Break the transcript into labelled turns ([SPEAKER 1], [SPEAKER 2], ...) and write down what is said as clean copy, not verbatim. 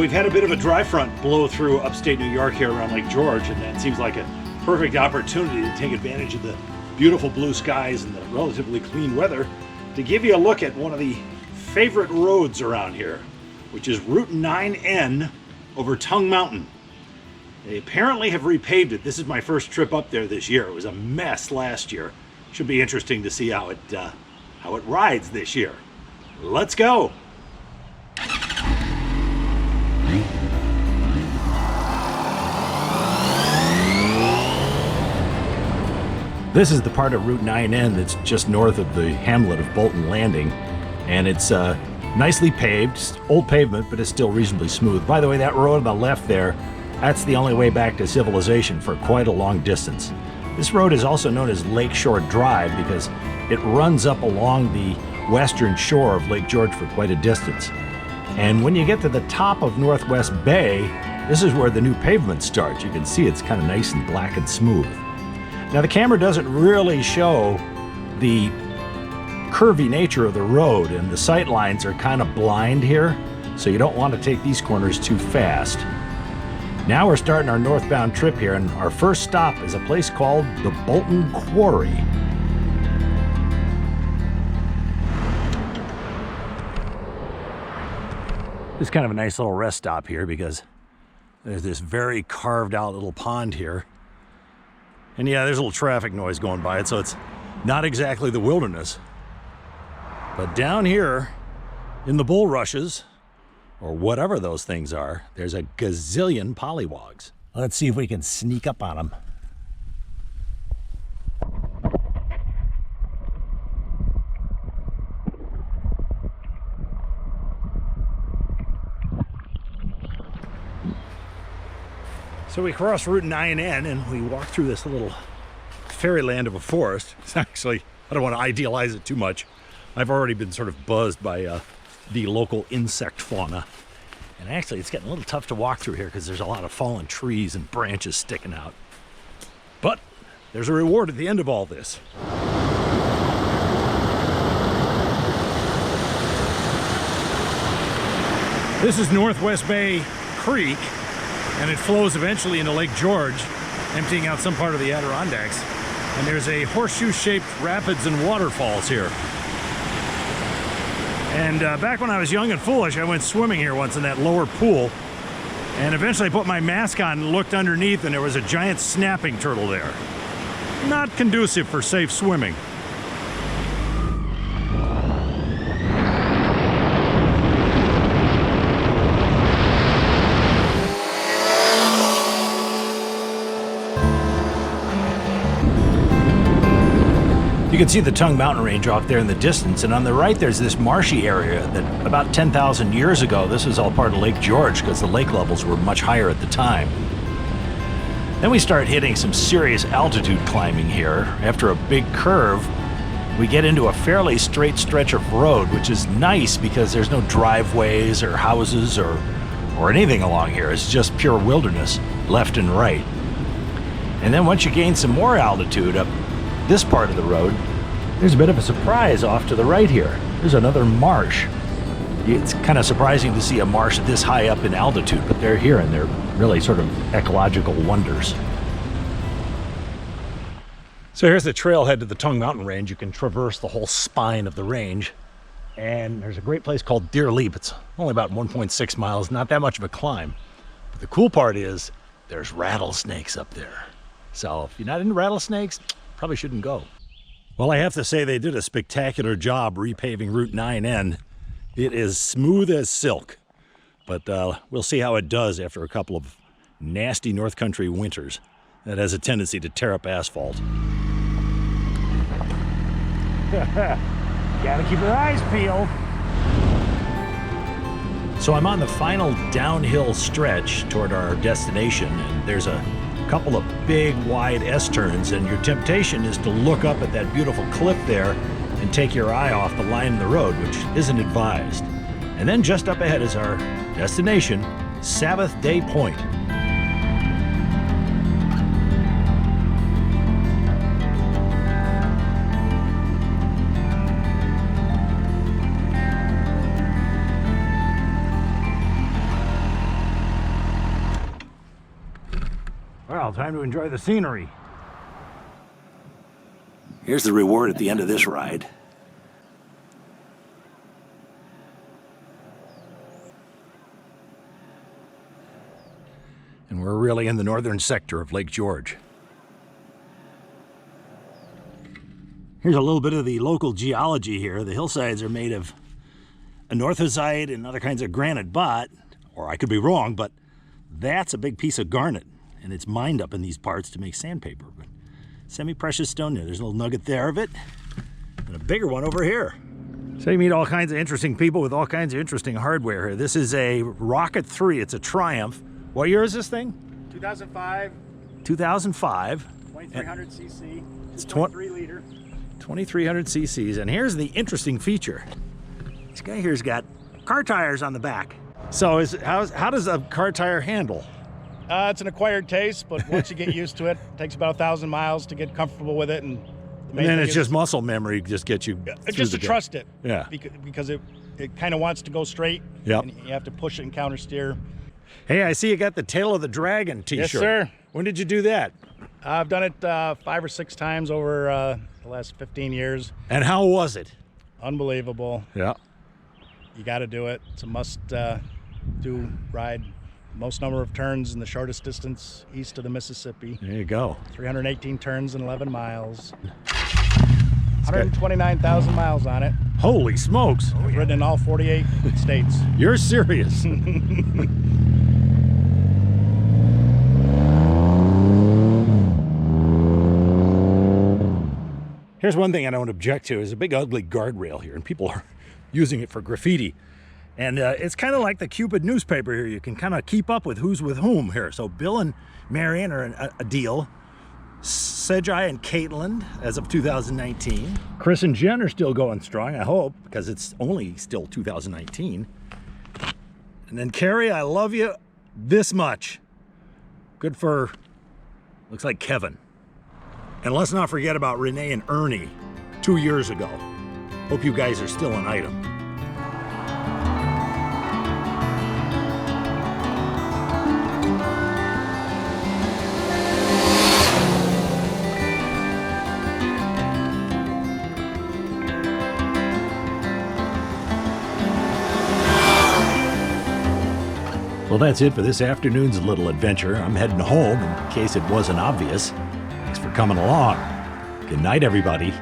[SPEAKER 1] we've had a bit of a dry front blow through upstate New York here around Lake George, and that seems like a perfect opportunity to take advantage of the beautiful blue skies and the relatively clean weather to give you a look at one of the favorite roads around here, which is Route 9N over Tongue Mountain. They apparently have repaved it. This is my first trip up there this year. It was a mess last year. Should be interesting to see how it rides this year. Let's go. This is the part of Route 9N that's just north of the hamlet of Bolton Landing, and it's nicely paved. It's old pavement, but it's still reasonably smooth. By the way, that road on the left there, that's the only way back to civilization for quite a long distance. This road is also known as Lakeshore Drive because it runs up along the western shore of Lake George for quite a distance. And when you get to the top of Northwest Bay, this is where the new pavement starts. You can see it's kind of nice and black and smooth. Now the camera doesn't really show the curvy nature of the road, and the sight lines are kind of blind here, so you don't want to take these corners too fast. Now we're starting our northbound trip here, and our first stop is a place called the Bolton Quarry. It's kind of a nice little rest stop here because there's this very carved out little pond here. And yeah, there's a little traffic noise going by it, so it's not exactly the wilderness. But down here in the bulrushes, or whatever those things are, there's a gazillion pollywogs. Let's see if we can sneak up on them. So we cross Route 9N and we walk through this little fairyland of a forest. It's actually, I don't want to idealize it too much. I've already been sort of buzzed by the local insect fauna. And actually it's getting a little tough to walk through here because there's a lot of fallen trees and branches sticking out. But there's a reward at the end of all this. This is Northwest Bay Creek, and it flows eventually into Lake George, emptying out some part of the Adirondacks. And there's a horseshoe-shaped rapids and waterfalls here. And back when I was young and foolish, I went swimming here once in that lower pool. And eventually I put my mask on and looked underneath, and there was a giant snapping turtle there. Not conducive for safe swimming. You can see the Tongue Mountain Range off there in the distance, and on the right there's this marshy area that about 10,000 years ago, this was all part of Lake George because the lake levels were much higher at the time. Then we start hitting some serious altitude climbing here. After a big curve, we get into a fairly straight stretch of road, which is nice because there's no driveways or houses or anything along here. It's just pure wilderness, left and right. And then once you gain some more altitude up this part of the road, there's a bit of a surprise off to the right here. There's another marsh. It's kind of surprising to see a marsh this high up in altitude, but they're here and they're really sort of ecological wonders. So here's the trailhead to the Tongue Mountain Range. You can traverse the whole spine of the range. And there's a great place called Deer Leap. It's only about 1.6 miles, not that much of a climb. But the cool part is there's rattlesnakes up there. So if you're not into rattlesnakes, probably shouldn't go. Well, I have to say they did a spectacular job repaving Route 9N. It is smooth as silk, but we'll see how it does after a couple of nasty North Country winters. That has a tendency to tear up asphalt.
[SPEAKER 2] Gotta keep your eyes peeled.
[SPEAKER 1] So I'm on the final downhill stretch toward our destination, and there's a couple of big wide S-turns, and your temptation is to look up at that beautiful cliff there and take your eye off the line in the road, which isn't advised. And then just up ahead is our destination, Sabbath Day Point. Well, time to enjoy the scenery.
[SPEAKER 2] Here's the reward at the end of this ride.
[SPEAKER 1] And we're really in the northern sector of Lake George. Here's a little bit of the local geology here. The hillsides are made of anorthosite and other kinds of granite, but, or I could be wrong, but that's a big piece of garnet, and it's mined up in these parts to make sandpaper. But semi-precious stone there. There's a little nugget there of it, and a bigger one over here. So you meet all kinds of interesting people with all kinds of interesting hardware here. This is a Rocket 3. It's a Triumph. What year is this thing?
[SPEAKER 3] 2005.
[SPEAKER 1] 2005.
[SPEAKER 3] 2300 cc.
[SPEAKER 1] It's
[SPEAKER 3] 23 liter.
[SPEAKER 1] 2300 cc's. And here's the interesting feature. This guy here's got car tires on the back. So how does a car tire handle?
[SPEAKER 3] It's an acquired taste, but once you get used to it, it takes about 1,000 miles to get comfortable with it. And
[SPEAKER 1] then it's just muscle memory, just gets you
[SPEAKER 3] just to trust it.
[SPEAKER 1] Yeah.
[SPEAKER 3] Because it kind of wants to go straight.
[SPEAKER 1] Yep.
[SPEAKER 3] And you have to push it and counter steer.
[SPEAKER 1] Hey, I see you got the Tail of the Dragon t-shirt.
[SPEAKER 3] Yes, sir.
[SPEAKER 1] When did you do that?
[SPEAKER 3] I've done it 5 or 6 times over the last 15 years.
[SPEAKER 1] And how was it?
[SPEAKER 3] Unbelievable.
[SPEAKER 1] Yeah.
[SPEAKER 3] You got to do it. It's a must-do ride. Most number of turns in the shortest distance east of the Mississippi.
[SPEAKER 1] There you go.
[SPEAKER 3] 318 turns and 11 miles. 129,000 miles on it.
[SPEAKER 1] Holy smokes.
[SPEAKER 3] I've ridden in all 48 states.
[SPEAKER 1] You're serious. Here's one thing I don't object to is a big ugly guardrail here, and people are using it for graffiti. And it's kind of like the Cupid newspaper here. You can kind of keep up with who's with whom here. So Bill and Marion are a deal. Sejai and Caitlin as of 2019. Chris and Jen are still going strong, I hope, because it's only still 2019. And then Carrie, I love you this much. Good for, looks like Kevin. And let's not forget about Renee and Ernie 2 years ago. Hope you guys are still an item. Well, that's it for this afternoon's little adventure. I'm heading home in case it wasn't obvious. Thanks for coming along. Good night, everybody.